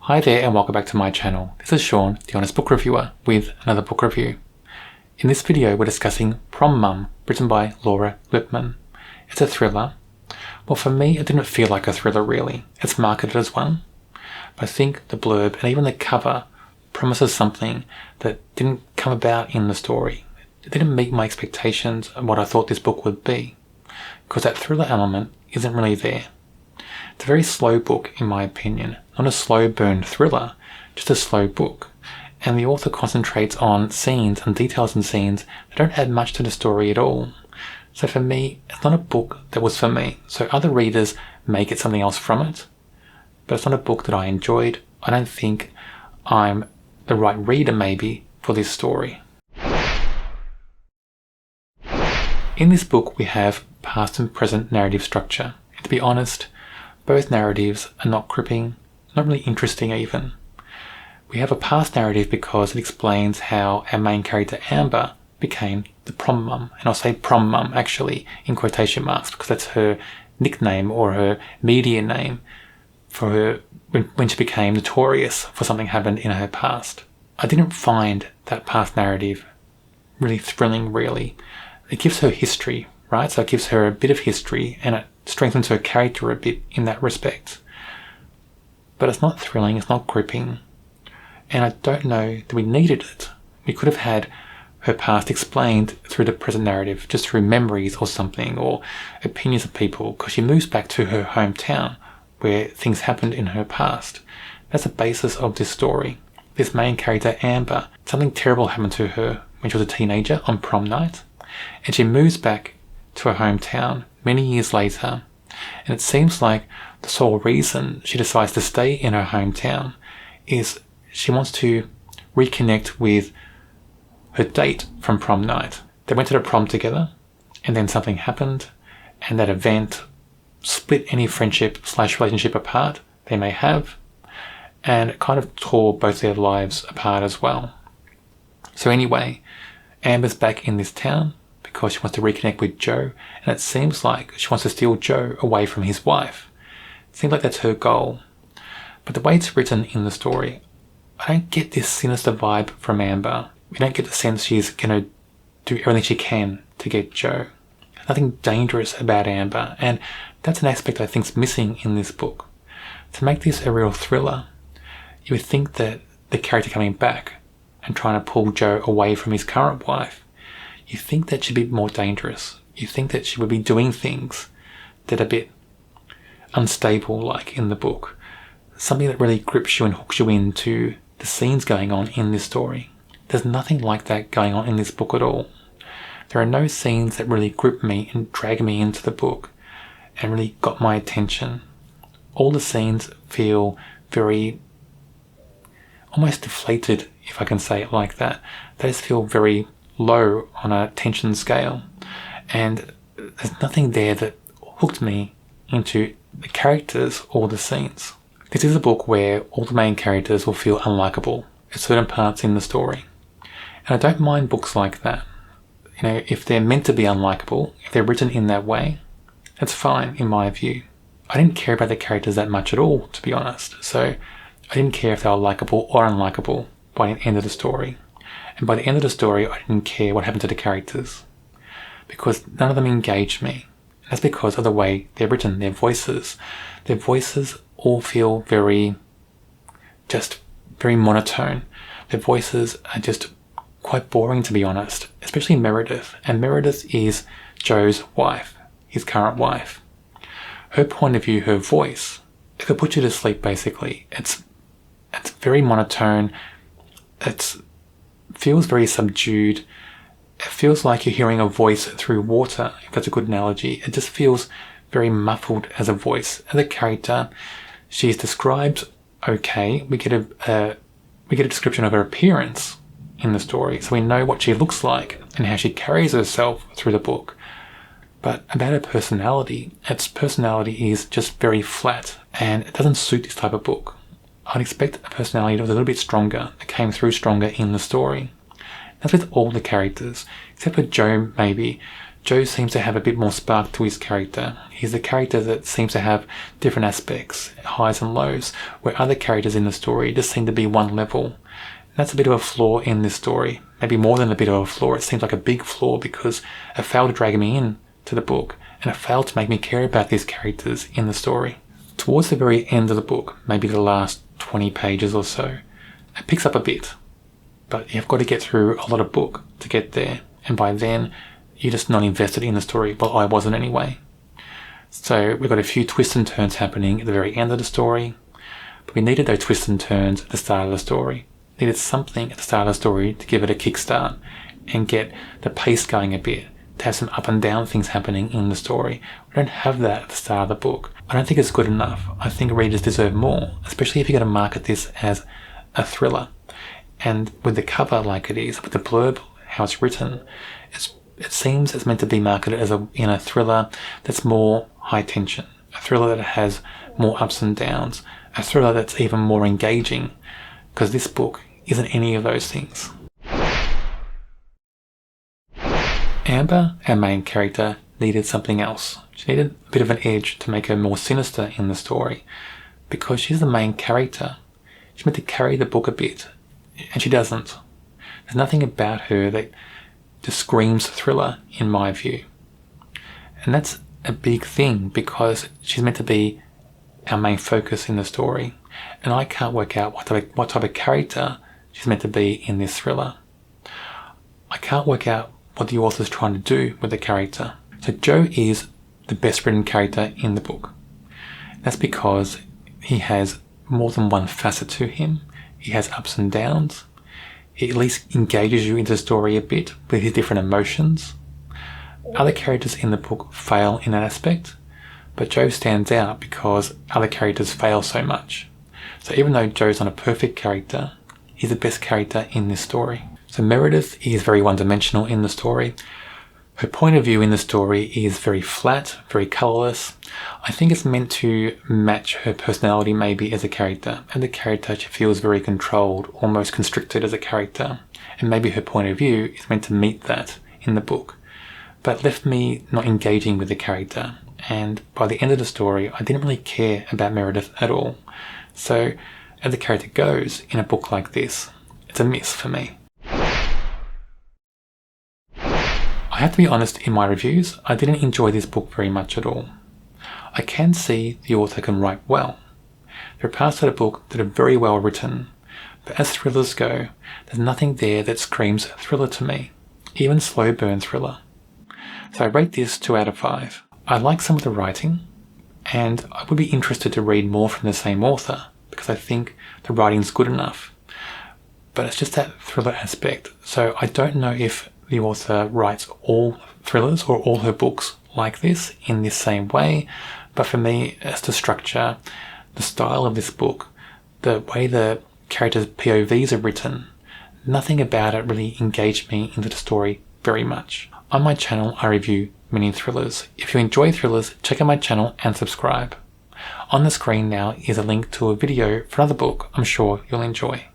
Hi there and welcome back to my channel. This is Sean, the Honest Book Reviewer, with another book review. In this video we're discussing Prom Mom, written by Laura Lippman. It's a thriller. Well, for me it didn't feel like a thriller really. It's marketed as one. But I think the blurb and even the cover promises something that didn't come about in the story. It didn't meet my expectations of what I thought this book would be, because that thriller element isn't really there. It's a very slow book in my opinion. Not a slow burn thriller, just a slow book. And the author concentrates on scenes and details in scenes that don't add much to the story at all. So for me, it's not a book that was for me. So other readers may get something else from it, but it's not a book that I enjoyed. I don't think I'm the right reader maybe for this story. In this book we have past and present narrative structure. And to be honest, both narratives are not gripping, not really interesting even. We have a past narrative because it explains how our main character Amber became the prom mum. And I'll say prom mum actually in quotation marks because that's her nickname or her media name for her when she became notorious for something happened in her past. I didn't find that past narrative really thrilling really. It gives her history, right? So it gives her a bit of history and it strengthens her character a bit in that respect. But it's not thrilling, it's not gripping. And I don't know that we needed it. We could have had her past explained through the present narrative, just through memories or something, or opinions of people, because she moves back to her hometown where things happened in her past. That's the basis of this story. This main character, Amber, something terrible happened to her when she was a teenager on prom night, and she moves back to her hometown many years later, and it seems like the sole reason she decides to stay in her hometown is she wants to reconnect with her date from prom night. They went to the prom together and then something happened and that event split any friendship/relationship apart they may have, and it kind of tore both their lives apart as well. So anyway, Amber's back in this town because she wants to reconnect with Joe, and it seems like she wants to steal Joe away from his wife. It seems like that's her goal. But the way it's written in the story, I don't get this sinister vibe from Amber. We don't get the sense she's going to do everything she can to get Joe. There's nothing dangerous about Amber, and that's an aspect I think's missing in this book. To make this a real thriller, you would think that the character coming back and trying to pull Joe away from his current wife, you think that she'd be more dangerous. You think that she would be doing things that are a bit unstable like in the book. Something that really grips you and hooks you into the scenes going on in this story. There's nothing like that going on in this book at all. There are no scenes that really grip me and drag me into the book and really got my attention. All the scenes feel very almost deflated, if I can say it like that. They just feel very low on a tension scale, and there's nothing there that hooked me into the characters or the scenes. This is a book where all the main characters will feel unlikable at certain parts in the story, and I don't mind books like that. You know, if they're meant to be unlikable, if they're written in that way, that's fine in my view. I didn't care about the characters that much at all, to be honest, so I didn't care if they were likable or unlikable by the end of the story. And by the end of the story, I didn't care what happened to the characters, because none of them engaged me. And that's because of the way they're written, their voices. Their voices all feel very monotone. Their voices are just quite boring, to be honest, especially Meredith. And Meredith is Joe's wife, his current wife. Her point of view, her voice, it could put you to sleep basically. It's very monotone. It feels very subdued. It feels like you're hearing a voice through water, if that's a good analogy. It just feels very muffled as a voice. As a character, she's described okay. We get a description of her appearance in the story, so we know what she looks like and how she carries herself through the book. But about her personality, its personality is just very flat, and it doesn't suit this type of book. I'd expect a personality that was a little bit stronger, that came through stronger in the story. That's with all the characters, except for Joe maybe. Joe seems to have a bit more spark to his character. He's a character that seems to have different aspects, highs and lows, where other characters in the story just seem to be one level. And that's a bit of a flaw in this story. Maybe more than a bit of a flaw. It seems like a big flaw because it failed to drag me in to the book, and it failed to make me care about these characters in the story. Towards the very end of the book, maybe the last 20 pages or so, it picks up a bit. But you've got to get through a lot of book to get there, and by then you're just not invested in the story. Well, I wasn't anyway. So we've got a few twists and turns happening at the very end of the story, but we needed those twists and turns at the start of the story. Needed something at the start of the story to give it a kickstart and get the pace going a bit, to have some up and down things happening in the story. We don't have that at the start of the book. I don't think it's good enough. I think readers deserve more, especially if you're going to market this as a thriller. And with the cover like it is, with the blurb, how it's written, it seems it's meant to be marketed as a thriller that's more high tension, a thriller that has more ups and downs, a thriller that's even more engaging, because this book isn't any of those things. Amber, our main character, needed something else. She needed a bit of an edge to make her more sinister in the story, because she's the main character. She's meant to carry the book a bit, and she doesn't. There's nothing about her that just screams thriller, in my view. And that's a big thing, because she's meant to be our main focus in the story, and I can't work out what type of character she's meant to be in this thriller. I can't work out what the author's trying to do with the character. So Joe is the best written character in the book. That's because he has more than one facet to him. He has ups and downs. He at least engages you into the story a bit with his different emotions. Other characters in the book fail in that aspect, but Joe stands out because other characters fail so much. So even though Joe's not a perfect character, he's the best character in this story. So Meredith is very one-dimensional in the story. Her point of view in the story is very flat, very colourless. I think it's meant to match her personality maybe as a character. As a character, she feels very controlled, almost constricted as a character. And maybe her point of view is meant to meet that in the book. But it left me not engaging with the character. And by the end of the story, I didn't really care about Meredith at all. So as the character goes in a book like this, it's a miss for me. I have to be honest, in my reviews, I didn't enjoy this book very much at all. I can see the author can write well. There are parts of the book that are very well written, but as thrillers go, there's nothing there that screams thriller to me, even slow burn thriller. So I rate this 2 out of 5. I like some of the writing, and I would be interested to read more from the same author, because I think the writing's good enough. But it's just that thriller aspect, so I don't know if the author writes all thrillers or all her books like this in this same way, but for me, it's the structure, the style of this book, the way the characters' POVs are written, nothing about it really engaged me into the story very much. On my channel, I review many thrillers. If you enjoy thrillers, check out my channel and subscribe. On the screen now is a link to a video for another book I'm sure you'll enjoy.